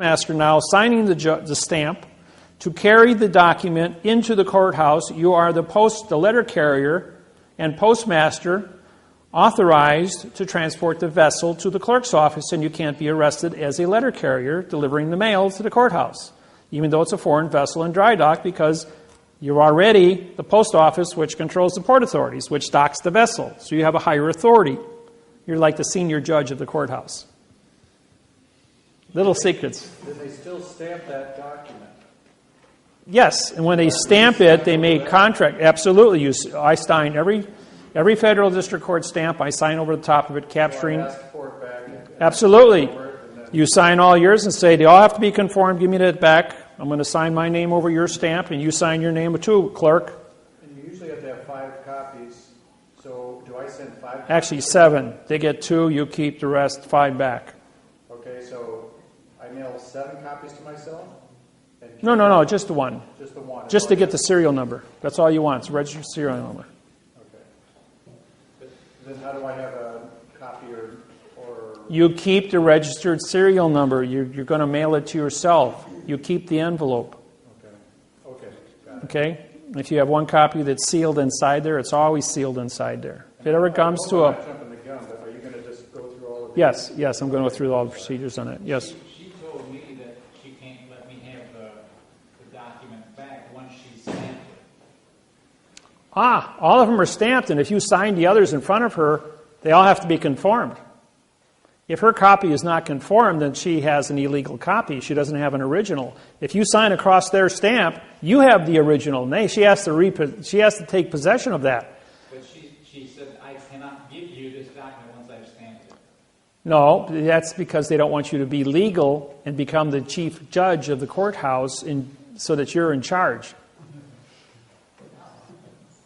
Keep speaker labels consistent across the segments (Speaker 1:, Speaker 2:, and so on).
Speaker 1: Master now signing the stamp to carry the document into the courthouse. You are the letter carrier and postmaster authorized to transport the vessel to the clerk's office, and you can't be arrested as a letter carrier delivering the mail to the courthouse, even though it's a foreign vessel in dry dock, because you're already the post office, which controls the port authorities, which docks the vessel. So you have a higher authority. You're like the senior judge of the courthouse. Little secrets.
Speaker 2: Did they still stamp that document?
Speaker 1: Yes, and when they stamp it, they make contract. Absolutely. I sign every federal district court stamp. I sign over the top of it, capturing.
Speaker 2: So I ask for it back.
Speaker 1: Absolutely. You sign all yours and say, they all have to be conformed. Give me that back. I'm going to sign my name over your stamp, and you sign your name too, clerk.
Speaker 2: And you usually have to have 5 copies. So do I send 5 copies?
Speaker 1: Actually, 7. They get 2. You keep the rest, 5 back.
Speaker 2: Okay, so I mail 7 copies to myself?
Speaker 1: No, just the one.
Speaker 2: Just the one.
Speaker 1: Just to get the serial number. That's all you want. It's a registered serial number.
Speaker 2: Okay. Then how do I have a copy or...
Speaker 1: You keep the registered serial number. You're going to mail it to yourself. You keep the envelope.
Speaker 2: Okay. Got it.
Speaker 1: Okay? If you have one copy that's sealed inside there, it's always sealed inside there. If it ever comes to a...
Speaker 2: I'm not jumping the gun, but are you going to just go through all of these?
Speaker 1: Yes, I'm going to go through all the procedures on it. Yes.
Speaker 3: She told me that she can't let me have the document back once she stamped it.
Speaker 1: All of them are stamped, and if you sign the others in front of her, they all have to be conformed. If her copy is not conformed, then she has an illegal copy. She doesn't have an original. If you sign across their stamp, you have the original. She has to take possession of that.
Speaker 3: But she said, I cannot give you this document once I've stamped it.
Speaker 1: No, that's because they don't want you to be legal and become the chief judge of the courthouse so that you're in charge.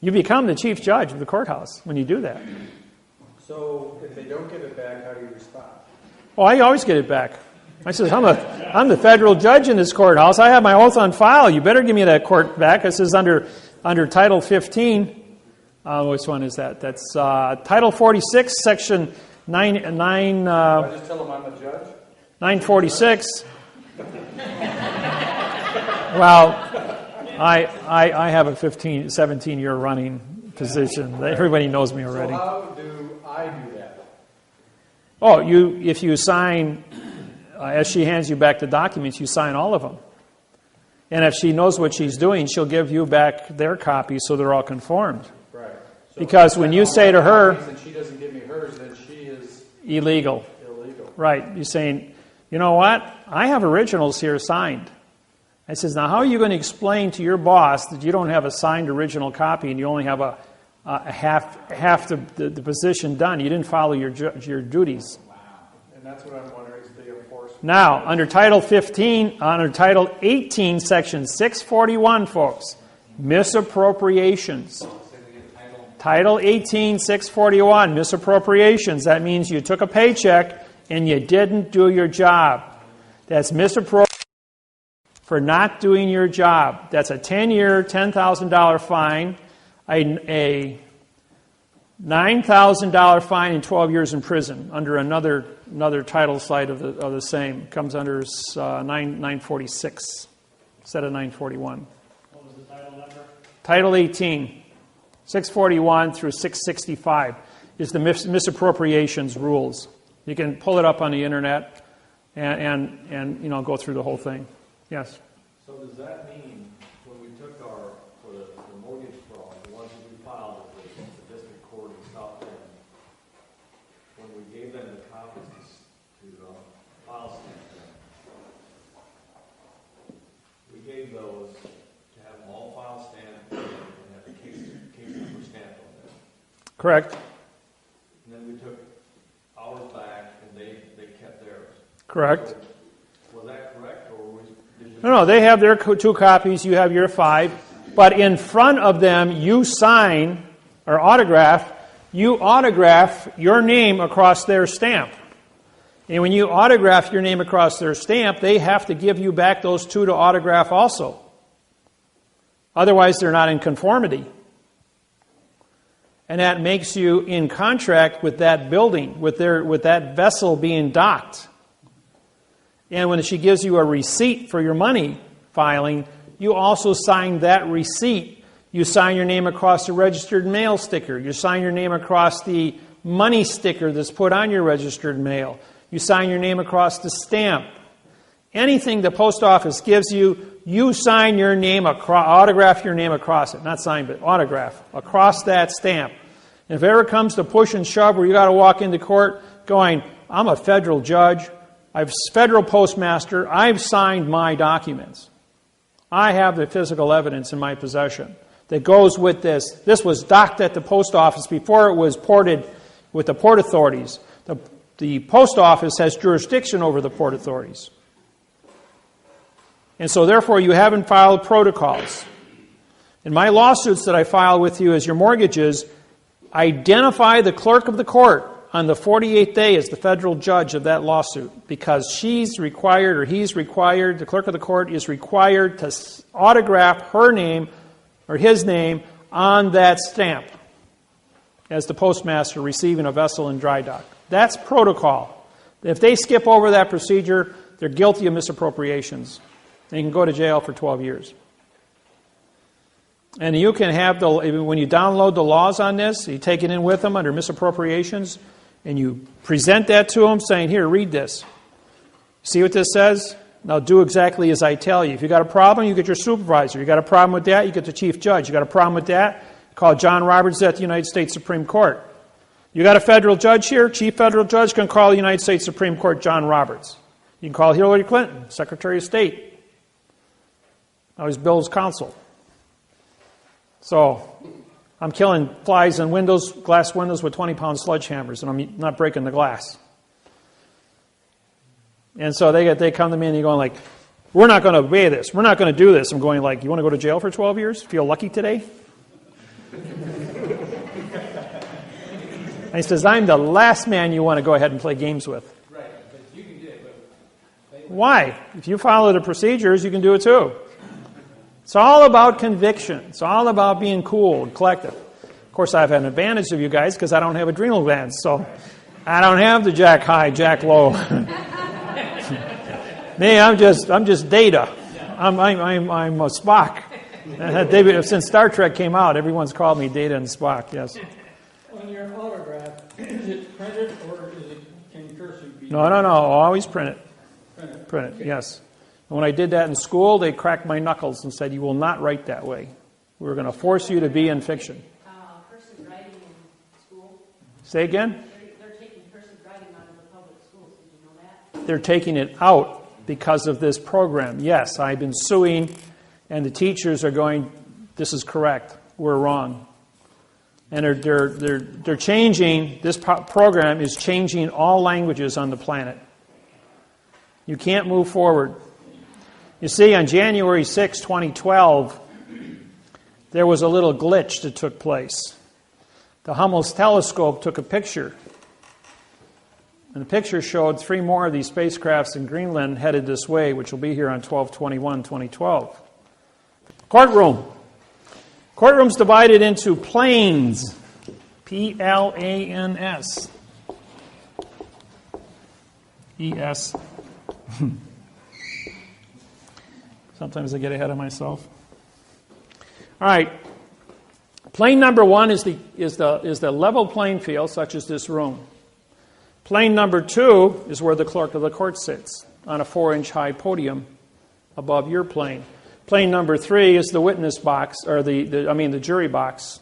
Speaker 1: You become the chief judge of the courthouse when you do that.
Speaker 2: So if they don't give it back, how do you respond?
Speaker 1: Oh, I always get it back. I says, I'm the federal judge in this courthouse. I have my oath on file. You better give me that court back. It says under Title 15. Which one is that? That's Title 46, Section 9.
Speaker 2: I just tell them I'm the judge?
Speaker 1: 946. Well, I have a 17-year running position. Everybody knows me already.
Speaker 2: So how do I do that?
Speaker 1: Oh, if you sign, as she hands you back the documents, you sign all of them. And if she knows what she's doing, she'll give you back their copies so they're all conformed.
Speaker 2: Right. So
Speaker 1: because when you say to her...
Speaker 2: And she doesn't give me hers, then she is...
Speaker 1: Illegal.
Speaker 2: Illegal.
Speaker 1: Right. You're saying, you know what? I have originals here signed. I says, now how are you going to explain to your boss that you don't have a signed original copy and you only have a half the position done? You didn't follow your duties.
Speaker 2: Wow. And that's what I'm wondering is the enforcement.
Speaker 1: Now, under Title 18, Section 641, folks, misappropriations. Title 18, 641, misappropriations. That means you took a paycheck and you didn't do your job. That's misappropriation for not doing your job. That's a 10-year, $10,000 fine, a $9,000 fine, and 12 years in prison under another title site of the same. It comes under 946 instead of 941.
Speaker 3: What was the title number?
Speaker 1: Title 18, 641 through 665 is the misappropriations rules. You can pull it up on the internet and go through the whole thing. Yes.
Speaker 4: So does that mean when we took for the mortgage fraud, the ones that we filed with the district court in South Bend, when we gave them the copies to file stamp them, we gave those to have them all file stamped and have the case number stamped on them.
Speaker 1: Correct.
Speaker 4: And then we took ours back and they kept theirs.
Speaker 1: Correct.
Speaker 4: So, was that correct, or was...
Speaker 1: No, they have their 2 copies, you have your 5. But in front of them, you sign or autograph your name across their stamp. And when you autograph your name across their stamp, they have to give you back those 2 to autograph also. Otherwise, they're not in conformity. And that makes you in contract with that building, with that vessel being docked. And when she gives you a receipt for your money filing, you also sign that receipt. You sign your name across the registered mail sticker. You sign your name across the money sticker that's put on your registered mail. You sign your name across the stamp. Anything the post office gives you, you sign your name, autograph your name across it. Not sign, but autograph across that stamp. And if it ever comes to push and shove where you got to walk into court going, I'm a federal judge, I'm federal postmaster, I've signed my documents. I have the physical evidence in my possession that goes with this. This was docked at the post office before it was ported with the port authorities. The post office has jurisdiction over the port authorities. And so therefore you haven't filed protocols. In my lawsuits that I file with you as your mortgages, identify the clerk of the court on the 48th day as the federal judge of that lawsuit, because she's required or he's required, the clerk of the court is required to autograph her name or his name on that stamp as the postmaster receiving a vessel in dry dock. That's protocol. If they skip over that procedure, they're guilty of misappropriations. And you can go to jail for 12 years. And you can have, when you download the laws on this, you take it in with them under misappropriations, and you present that to them saying, here, read this. See what this says? Now do exactly as I tell you. If you got a problem, you get your supervisor. You got a problem with that, you get the chief judge. You got a problem with that, call John Roberts at the United States Supreme Court. You got a federal judge here, chief federal judge can call the United States Supreme Court John Roberts. You can call Hillary Clinton, Secretary of State. Now he's Bill's counsel. So I'm killing flies in windows, glass windows with 20-pound sledgehammers, and I'm not breaking the glass. And so they come to me and they're going like, we're not going to obey this. We're not going to do this. I'm going like, you want to go to jail for 12 years? Feel lucky today? And he says, I'm the last man you want to go ahead and play games with.
Speaker 3: Right, but you can do it. But
Speaker 1: why? If you follow the procedures, you can do it too. It's all about conviction. It's all about being cool and collective. Of course, I have an advantage of you guys because I don't have adrenal glands, so I don't have the jack high, jack low. Me, I'm just Data. I'm a Spock. Since Star Trek came out, everyone's called me Data and Spock. Yes.
Speaker 5: On your autograph, is it printed or can cursive be?
Speaker 1: No. Always print it.
Speaker 5: Printed.
Speaker 1: Okay. Yes. And when I did that in school, they cracked my knuckles and said, "You will not write that way. We're going to force you to be in fiction."
Speaker 6: Cursive writing in school.
Speaker 1: Say again.
Speaker 6: They're taking cursive writing out of the public schools. Did you know that?
Speaker 1: They're taking it out because of this program. Yes, I've been suing, and the teachers are going, "This is correct. We're wrong." And they're changing. This program is changing all languages on the planet. You can't move forward. You see, on January 6, 2012, there was a little glitch that took place. The Hubble's telescope took a picture. And the picture showed 3 more of these spacecrafts in Greenland headed this way, which will be here on 12/21/2012. Courtroom. Courtroom's divided into planes. Plans. ES. Sometimes I get ahead of myself. All right. Plane number 1 is the level playing field, such as this room. Plane number 2 is where the clerk of the court sits, on a 4-inch high podium above your plane. Plane number 3 is the witness box, or the jury box.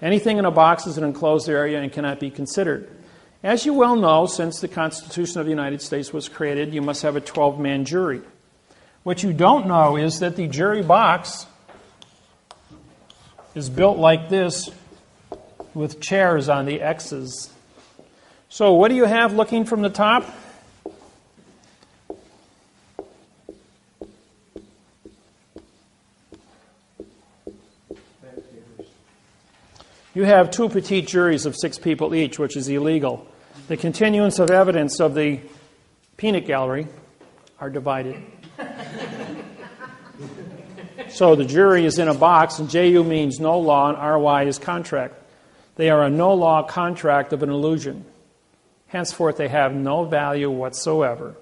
Speaker 1: Anything in a box is an enclosed area and cannot be considered. As you well know, since the Constitution of the United States was created, you must have a 12-man jury. What you don't know is that the jury box is built like this with chairs on the X's. So what do you have looking from the top? You have 2 petite juries of 6 people each, which is illegal. The continuance of evidence of the peanut gallery are divided. So the jury is in a box, and JU means no law, and RY is contract. They are a no-law contract of an illusion. Henceforth, they have no value whatsoever.